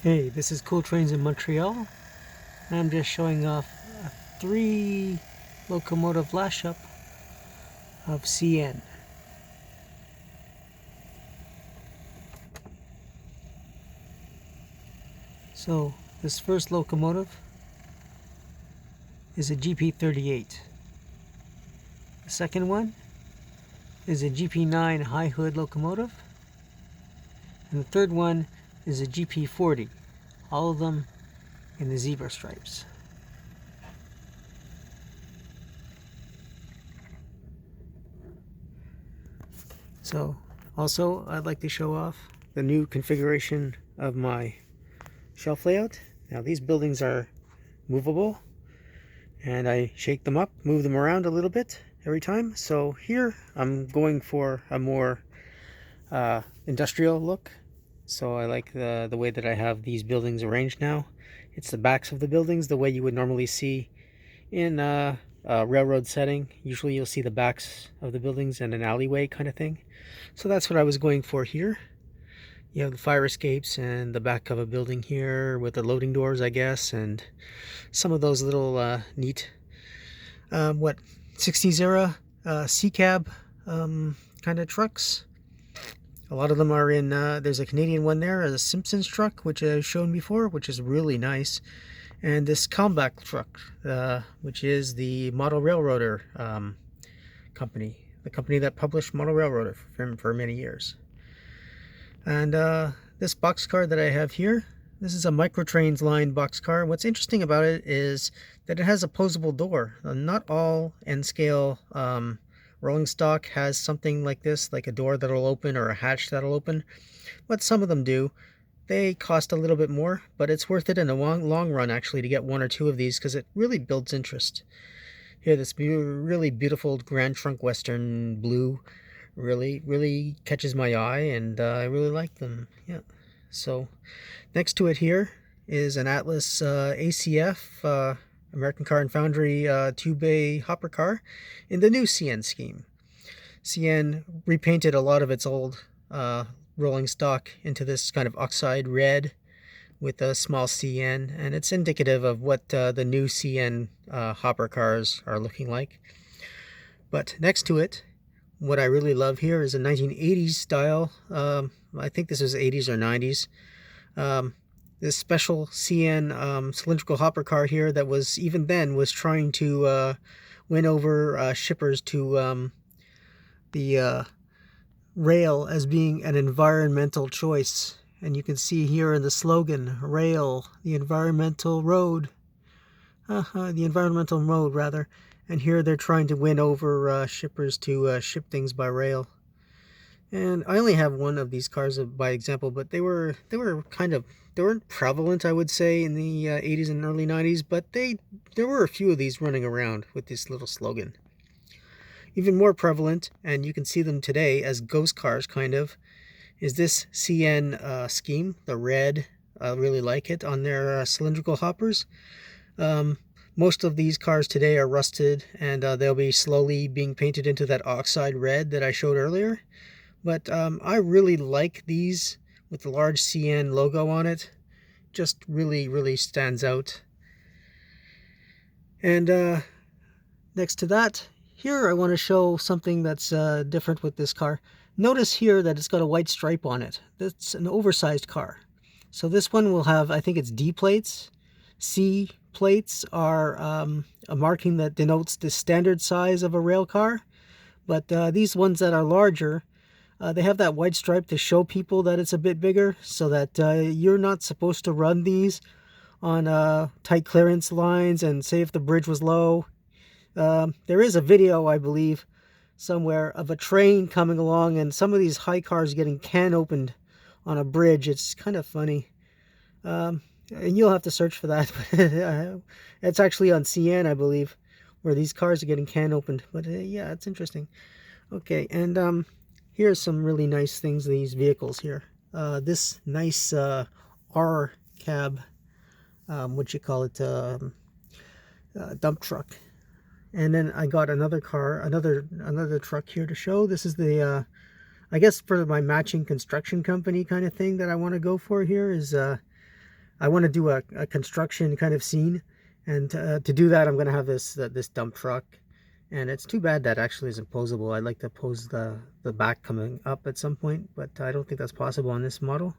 Hey, this is Cool Trains in Montreal, and I'm just showing off a 3 locomotive mashup of CN. So this first locomotive is a GP38. The second one is a GP9 high hood locomotive, and the third one is a GP40. All of them in the zebra stripes. So also I'd like to show off the new configuration of my shelf layout. Now these buildings are movable, and I shake them up, move them around a little bit every time. So here I'm going for a more industrial look. So I like the way that I have these buildings arranged now. It's the backs of the buildings the way you would normally see in a railroad setting. Usually you'll see the backs of the buildings in an alleyway kind of thing. So that's what I was going for here. You have the fire escapes and the back of a building here with the loading doors, I guess, and some of those little neat 60s era C-cab kind of trucks. A lot of them are in, there's a Canadian one there, a Simpsons truck, which I've shown before, which is really nice. And this Kalmbach truck, which is the Model Railroader company, the company that published Model Railroader for many years. And this boxcar that I have here, this is a Microtrains line boxcar. What's interesting about it is that it has a posable door. Not all N-scale rolling stock has something like this, like a door that'll open or a hatch that'll open, but some of them do. They cost a little bit more, but it's worth it in the long run actually to get one or two of these because it really builds interest. Here, this really beautiful Grand Trunk Western blue really catches my eye, and I really like them. Yeah. So next to it here is an Atlas ACF American Car and Foundry 2-bay hopper car in the new CN scheme. CN repainted a lot of its old rolling stock into this kind of oxide red with a small CN, and it's indicative of what the new CN hopper cars are looking like. But next to it, what I really love here is a 1980s style, I think this was 80s or 90s, this special CN cylindrical hopper car here that was, even then, was trying to win over shippers to the rail as being an environmental choice. And you can see here in the slogan, rail, the environmental road. The environmental road, rather. And here they're trying to win over shippers to ship things by rail. And I only have one of these cars by example, but they weren't prevalent, I would say, in the 80s and early 90s, but there were a few of these running around with this little slogan. Even more prevalent, and you can see them today as ghost cars kind of, is this CN scheme, the red. I really like it on their cylindrical hoppers. Most of these cars today are rusted, and they'll be slowly being painted into that oxide red that I showed earlier. But I really like these with the large CN logo on it. Just really stands out. And next to that, here I want to show something that's different with this car. Notice here that it's got a white stripe on it. That's an oversized car. So this one will have, I think it's D plates. C plates are a marking that denotes the standard size of a rail car. But these ones that are larger, they have that white stripe to show people that it's a bit bigger, so that you're not supposed to run these on tight clearance lines and say if the bridge was low. There is a video, I believe, somewhere of a train coming along and some of these high cars getting can opened on a bridge. It's kind of funny. And you'll have to search for that. It's actually on CN, I believe, where these cars are getting can opened. But yeah, it's interesting. Okay, and here's some really nice things, these vehicles here. This nice R cab, what you call it, dump truck. And then I got another car, another truck here to show. This is the, I guess for my matching construction company kind of thing that I want to go for here is I want to do a construction kind of scene, and to do that I'm going to have this dump truck. And it's too bad that actually isn't posable. I'd like to pose the back coming up at some point, but I don't think that's possible on this model.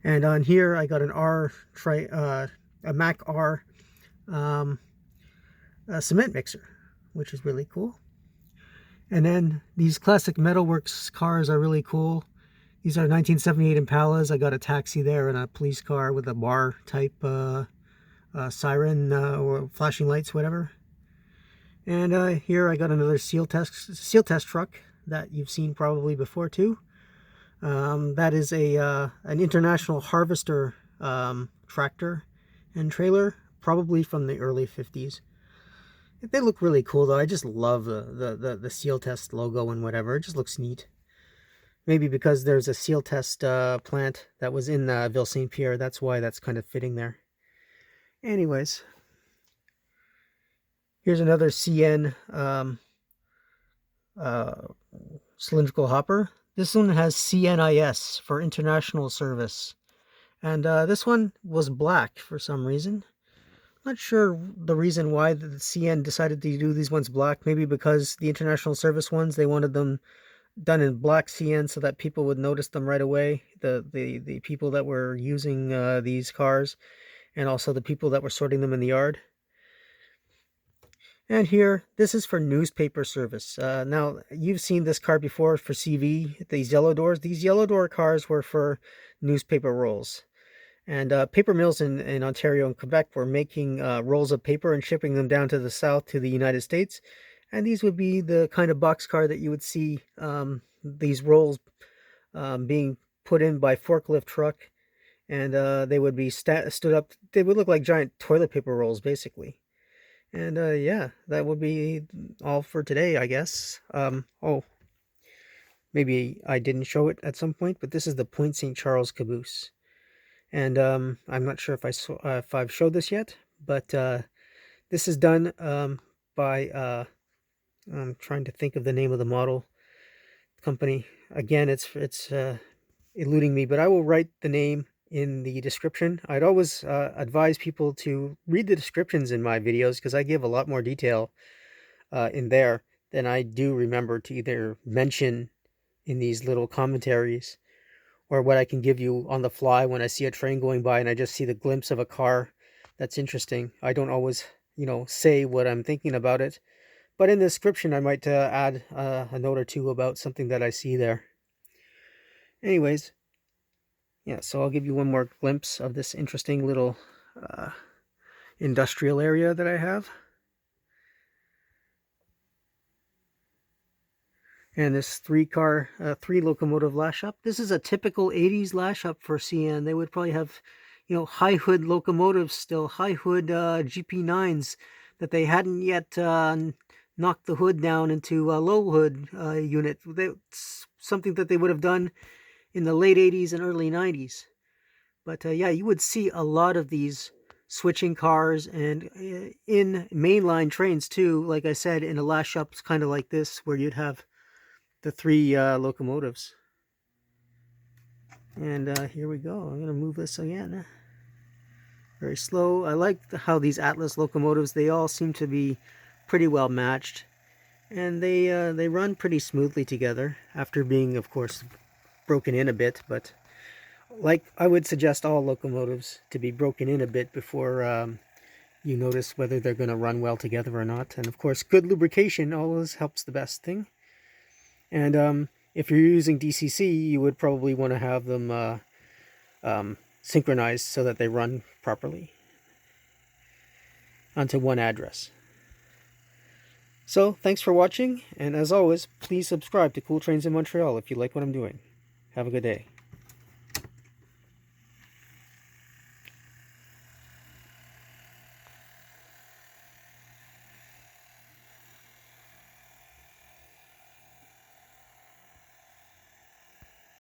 And on here I got an a Mac R a cement mixer, which is really cool. And then these classic metalworks cars are really cool. These are 1978 Impalas. I got a taxi there and a police car with a bar type siren or flashing lights, whatever. And here I got another seal test truck that you've seen probably before too. That is an International Harvester tractor and trailer, probably from the early 50s. They look really cool though. I just love the seal test logo and whatever. It just looks neat. Maybe because there's a seal test plant that was in Ville St. Pierre. That's why that's kind of fitting there. Anyways, here's another CN cylindrical hopper. This one has CNIS for international service. And this one was black for some reason. Not sure the reason why the CN decided to do these ones black. Maybe because the international service ones, they wanted them done in black CN so that people would notice them right away. The people that were using these cars, and also the people that were sorting them in the yard. And here, this is for newspaper service. Now, you've seen this car before for CV, these yellow doors. These yellow door cars were for newspaper rolls. And paper mills in Ontario and Quebec were making rolls of paper and shipping them down to the south to the United States. And these would be the kind of boxcar that you would see these rolls being put in by forklift truck. And they would be stood up. They would look like giant toilet paper rolls, basically. And yeah, that would be all for today, I guess. Oh, maybe I didn't show it at some point, but this is the Point St. Charles caboose. And I'm not sure if I've showed this yet, but this is done by I'm trying to think of the name of the model company. Again, it's eluding me, but I will write the name in the description. I'd always advise people to read the descriptions in my videos because I give a lot more detail in there than I do remember to either mention in these little commentaries, or what I can give you on the fly when I see a train going by and I just see the glimpse of a car that's interesting. I don't always, say what I'm thinking about it, but in the description I might add a note or two about something that I see there. Anyways, yeah, so I'll give you one more glimpse of this interesting little industrial area that I have. And this three locomotive lash up. This is a typical 80s lash up for CN. They would probably have, high hood locomotives still, high hood GP9s that they hadn't yet knocked the hood down into a low hood unit. It's something that they would have done in the late 80s and early 90s. But yeah, you would see a lot of these switching cars, and in mainline trains too, like I said, in a lash up kind of like this, where you'd have the three locomotives. And here we go. I'm going to move this again. Very slow. I like how these Atlas locomotives, they all seem to be pretty well matched. And they run pretty smoothly together after being, of course, broken in a bit. But like, I would suggest all locomotives to be broken in a bit before you notice whether they're going to run well together or not. And of course, good lubrication always helps the best thing. And if you're using DCC, you would probably want to have them synchronized so that they run properly onto one address. So, thanks for watching, and as always, please subscribe to Cool Trains in Montreal if you like what I'm doing. Have a good day.